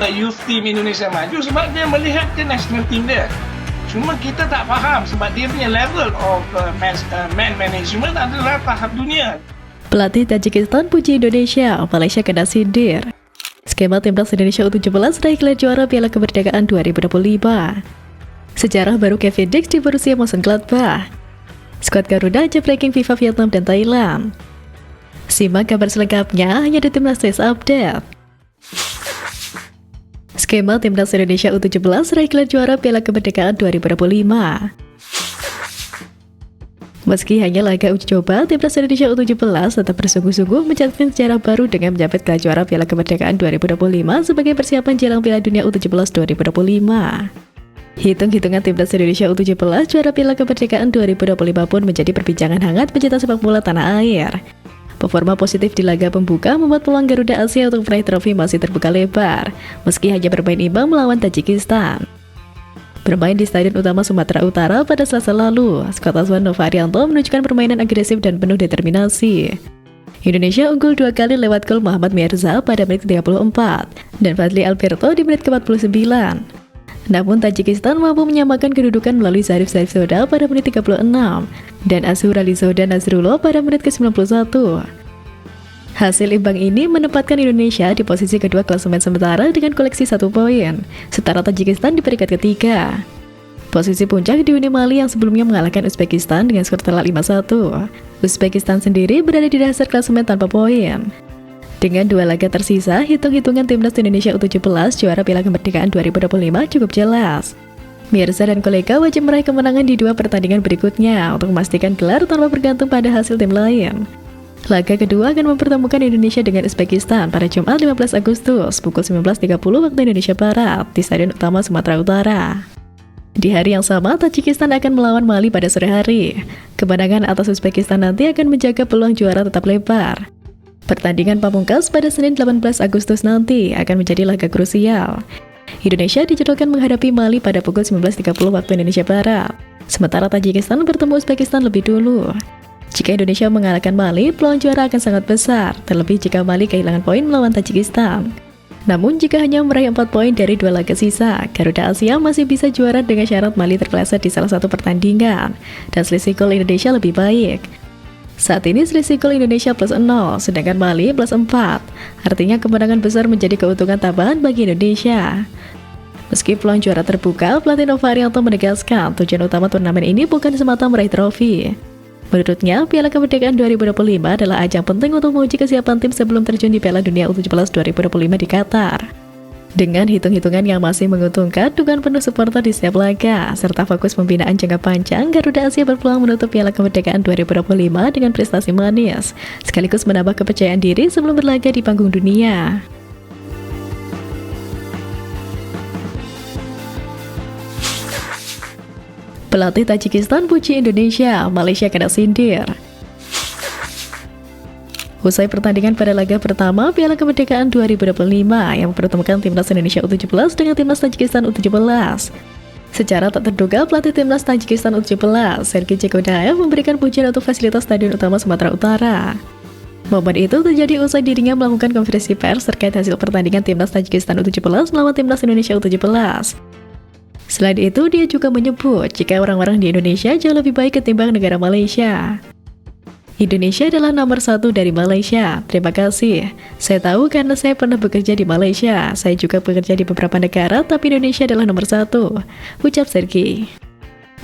youth team Indonesia maju sebab dia melihat ke national team dia. Cuma kita tak faham sebab dia punya level of man management adalah tahap dunia. Pelatih Tajikistan puji Indonesia, Malaysia kena sindir. Skema timnas Indonesia U17 raih gelar juara Piala Kemerdekaan 2025. Sejarah baru Kevin Dix di Borussia Mönchengladbach. Skuad Garuda jepreking FIFA Vietnam dan Thailand. Simak kabar selengkapnya hanya di Timnas Test Update. Skema timnas Indonesia U17 raih gelar juara Piala Kemerdekaan 2025. Meski hanya laga uji coba, timnas Indonesia U17 tetap bersungguh-sungguh mencatatkan sejarah baru dengan menjabat gelar juara Piala Kemerdekaan 2025 sebagai persiapan jelang Piala Dunia U17 2025. Hitung-hitungan timnas Indonesia U17 juara Piala Kemerdekaan 2025 pun menjadi perbincangan hangat pecinta sepak bola tanah air. Performa positif di laga pembuka membuat peluang Garuda Asia untuk meraih trofi masih terbuka lebar, meski hanya bermain imbang melawan Tajikistan. Bermain di Stadion Utama Sumatera Utara pada Selasa lalu, skuad asuhan Nova Arianto menunjukkan permainan agresif dan penuh determinasi. Indonesia unggul 2 kali lewat gol Muhammad Mirza pada menit ke-34 dan Fadli Alberto di menit ke-49. Namun Tajikistan mampu menyamakan kedudukan melalui Zarif Soda pada menit 36 dan Azhur Alizoda Nazrullah pada menit ke-91. Hasil imbang ini menempatkan Indonesia di posisi kedua klasemen sementara dengan koleksi 1 poin, setara Tajikistan di peringkat ketiga. Posisi puncak dihuni Mali yang sebelumnya mengalahkan Uzbekistan dengan skor telak 5-1. Uzbekistan sendiri berada di dasar klasemen tanpa poin. Dengan 2 laga tersisa, hitung-hitungan timnas Indonesia U17 juara Piala Kemerdekaan 2025 cukup jelas. Mirza dan kolega wajib meraih kemenangan di 2 pertandingan berikutnya untuk memastikan gelar tanpa bergantung pada hasil tim lain. Laga kedua akan mempertemukan Indonesia dengan Uzbekistan pada Jumat 15 Agustus pukul 19.30 waktu Indonesia Barat di Stadion Utama Sumatera Utara. Di hari yang sama, Tajikistan akan melawan Mali pada sore hari. Kemenangan atas Uzbekistan nanti akan menjaga peluang juara tetap lebar. Pertandingan pamungkas pada Senin 18 Agustus nanti akan menjadi laga krusial. Indonesia dijadwalkan menghadapi Mali pada pukul 19.30 waktu Indonesia Barat. Sementara Tajikistan bertemu Uzbekistan lebih dulu. Jika Indonesia mengalahkan Mali, peluang juara akan sangat besar, terlebih jika Mali kehilangan poin melawan Tajikistan. Namun jika hanya meraih 4 poin dari 2 laga sisa, Garuda Asia masih bisa juara dengan syarat Mali terpeleset di salah satu pertandingan, dan selisih gol Indonesia lebih baik. Saat ini selisih gol Indonesia plus 0, sedangkan Mali plus 4. Artinya kemenangan besar menjadi keuntungan tambahan bagi Indonesia. Meski peluang juara terbuka, pelatih Nova Arianto menegaskan tujuan utama turnamen ini bukan semata meraih trofi. Menurutnya, Piala Kemerdekaan 2025 adalah ajang penting untuk menguji kesiapan tim sebelum terjun di Piala Dunia U17 2025 di Qatar. Dengan hitung-hitungan yang masih menguntungkan, dukungan penuh supporter di setiap laga, serta fokus pembinaan jangka panjang, Garuda Asia berpeluang menutup Piala Kemerdekaan 2025 dengan prestasi manis, sekaligus menambah kepercayaan diri sebelum berlaga di panggung dunia. Pelatih Tajikistan puji Indonesia, Malaysia kena sindir. Usai pertandingan pada laga pertama Piala Kemerdekaan 2025 yang mempertemukan timnas Indonesia U17 dengan timnas Tajikistan U17. Secara tak terduga, pelatih timnas Tajikistan U17, Sergei Cekodaev, memberikan pujian untuk fasilitas Stadion Utama Sumatera Utara. Momen itu terjadi usai dirinya melakukan konferensi pers terkait hasil pertandingan timnas Tajikistan U17 melawan timnas Indonesia U17. Selain itu, dia juga menyebut jika orang-orang di Indonesia jauh lebih baik ketimbang negara Malaysia. Indonesia adalah nomor 1 dari Malaysia. Terima kasih. Saya tahu karena saya pernah bekerja di Malaysia. Saya juga bekerja di beberapa negara, tapi Indonesia adalah nomor 1, ucap Sergei.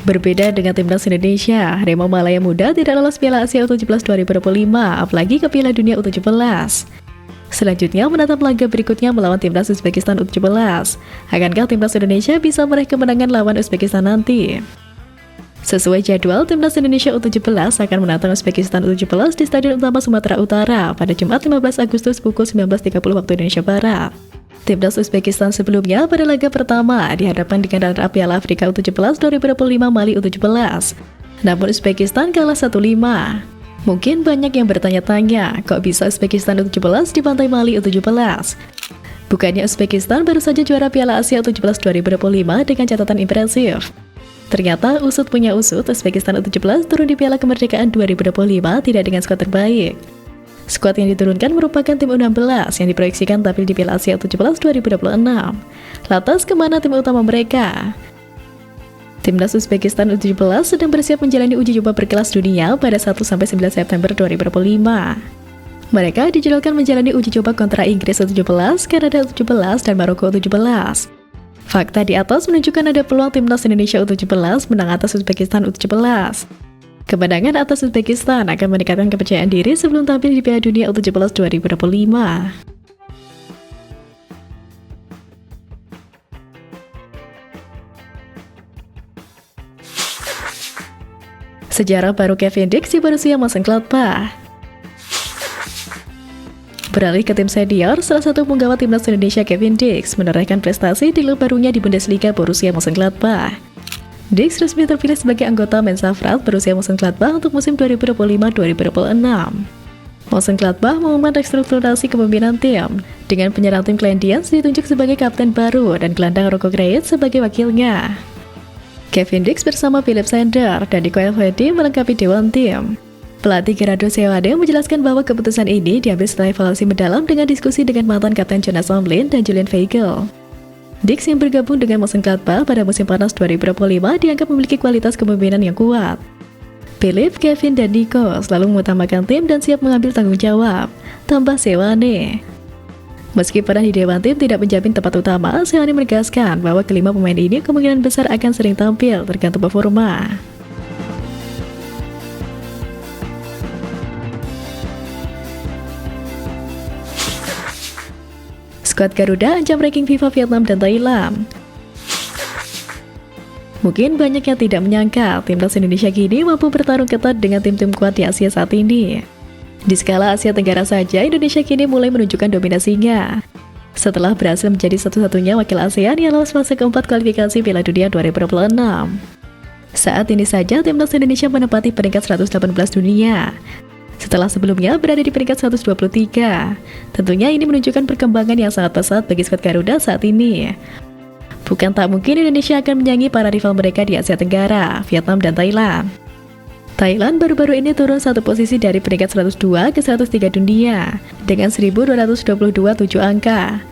Berbeda dengan timnas Indonesia, Harimau Malaya Muda tidak lolos Piala Asia U17 2025, apalagi ke Piala Dunia U17. Selanjutnya menatap laga berikutnya melawan timnas Uzbekistan U17. Akankah timnas Indonesia bisa meraih kemenangan lawan Uzbekistan nanti? Sesuai jadwal, timnas Indonesia U17 akan menantang Uzbekistan U17 di Stadion Utama Sumatera Utara pada Jumat 15 Agustus pukul 19.30 waktu Indonesia Barat. Timnas Uzbekistan sebelumnya pada laga pertama dihadapkan dengan runner-up Piala Afrika U17 2025 Mali U17. Namun Uzbekistan kalah 1-5. Mungkin banyak yang bertanya-tanya, kok bisa Uzbekistan U17 dibantai Mali U17? Bukannya Uzbekistan baru saja juara Piala Asia U17 2025 dengan catatan impresif. Ternyata usut punya usut, Uzbekistan U17 turun di Piala Kemerdekaan 2025 tidak dengan skor terbaik. Skuad yang diturunkan merupakan tim U16 yang diproyeksikan tampil di Piala Asia U17 2026. Lantas kemana tim utama mereka? Timnas Uzbekistan U17 sedang bersiap menjalani uji coba berkelas dunia pada 1-9 September 2025. Mereka dijadwalkan menjalani uji coba kontra Inggris U17, Kanada U17, dan Maroko U17. Fakta di atas menunjukkan ada peluang timnas Indonesia U17 menang atas Uzbekistan U17. Kemenangan atas Uzbekistan akan meningkatkan kepercayaan diri sebelum tampil di Piala Dunia U17 2025. Sejarah baru Kevin Dix di Borussia Mönchengladbach. Beralih ke tim senior, salah satu penggawa timnas Indonesia Kevin Dix menorehkan prestasi di klub barunya di Bundesliga Borussia Mönchengladbach. Dix resmi terpilih sebagai anggota Mensafrat Borussia Mönchengladbach untuk musim 2025-2026. Mönchengladbach mengumumkan restrukturasi kepemimpinan tim, dengan penyerang tim Klein Diens ditunjuk sebagai kapten baru dan gelandang Rocco Greit sebagai wakilnya. Kevin Dix bersama Philip Sander dan Nico Elvedi melengkapi dewan tim. Pelatih Gerardo Sewade menjelaskan bahwa keputusan ini diambil setelah evaluasi mendalam dengan diskusi dengan mantan kapten Jonas Omlin dan Julian Weigl. Dix yang bergabung dengan Mönchengladbach pada musim panas 2025 dianggap memiliki kualitas kepemimpinan yang kuat. Philip, Kevin, dan Nico selalu mengutamakan tim dan siap mengambil tanggung jawab, tambah Sewade. Meski peran di dewan tim tidak menjamin tempat utama, Sewade menegaskan bahwa kelima pemain ini kemungkinan besar akan sering tampil tergantung performa. Skuad Garuda ancam ranking FIFA Vietnam dan Thailand. Mungkin banyak yang tidak menyangka timnas Indonesia kini mampu bertarung ketat dengan tim-tim kuat di Asia saat ini. Di skala Asia Tenggara saja, Indonesia kini mulai menunjukkan dominasinya. Setelah berhasil menjadi satu-satunya wakil ASEAN yang lolos fase keempat kualifikasi Piala Dunia 2026. Saat ini saja timnas Indonesia menempati peringkat 118 dunia. Setelah sebelumnya berada di peringkat 123. Tentunya ini menunjukkan perkembangan yang sangat pesat bagi skuad Garuda saat ini. Bukan tak mungkin Indonesia akan menyaingi para rival mereka di Asia Tenggara, Vietnam dan Thailand. Thailand baru-baru ini turun satu posisi dari peringkat 102 ke 103 dunia dengan 1222 angka.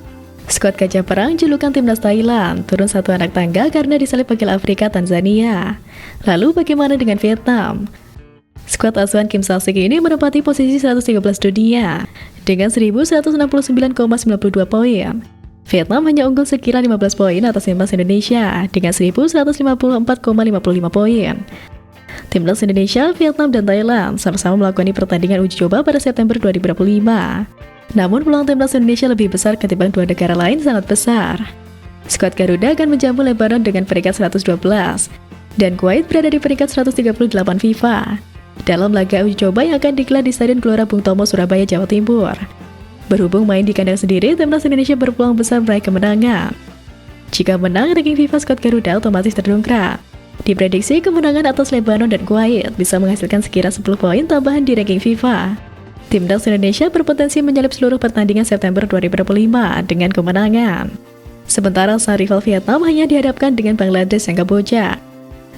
Skuad Gajah Perang julukan timnas Thailand turun satu anak tangga karena disalip wakil Afrika Tanzania. Lalu bagaimana dengan Vietnam? Skuad asuhan Kim Sa-sik ini menempati posisi 113 dunia dengan 1169,92 poin. Vietnam hanya unggul sekira 15 poin atas timnas Indonesia dengan 1154,55 poin. Timnas Indonesia, Vietnam, dan Thailand sama-sama melakukan pertandingan uji coba pada September 2025. Namun peluang timnas Indonesia lebih besar ketimbang dua negara lain sangat besar. Skuad Garuda akan menjamu Lebanon dengan peringkat 112 dan Kuwait berada di peringkat 138 FIFA. Dalam laga uji coba yang akan digelar di Stadion Gelora Bung Tomo, Surabaya, Jawa Timur. Berhubung main di kandang sendiri, timnas Indonesia berpeluang besar meraih kemenangan. Jika menang, ranking FIFA skuad Garuda otomatis terdongkrak. Diprediksi kemenangan atas Lebanon dan Kuwait bisa menghasilkan sekira 10 poin tambahan di ranking FIFA. Timnas Indonesia berpotensi menyalip seluruh pertandingan September 2025 dengan kemenangan. Sementara sang rival Vietnam hanya dihadapkan dengan Bangladesh yang Kamboja.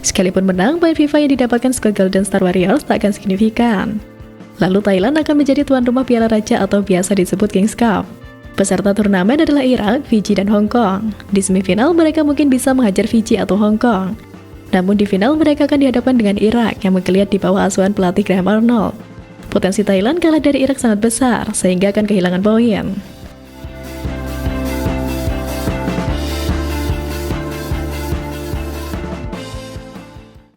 Sekalipun menang, poin FIFA yang didapatkan skuad Golden Star Warriors tak akan signifikan. Lalu Thailand akan menjadi tuan rumah Piala Raja atau biasa disebut Kings Cup. Peserta turnamen adalah Irak, Fiji, dan Hong Kong. Di semifinal mereka mungkin bisa menghajar Fiji atau Hong Kong. Namun di final mereka akan dihadapkan dengan Irak yang menggeliat di bawah asuhan pelatih Graham Arnold. Potensi Thailand kalah dari Irak sangat besar sehingga akan kehilangan poin.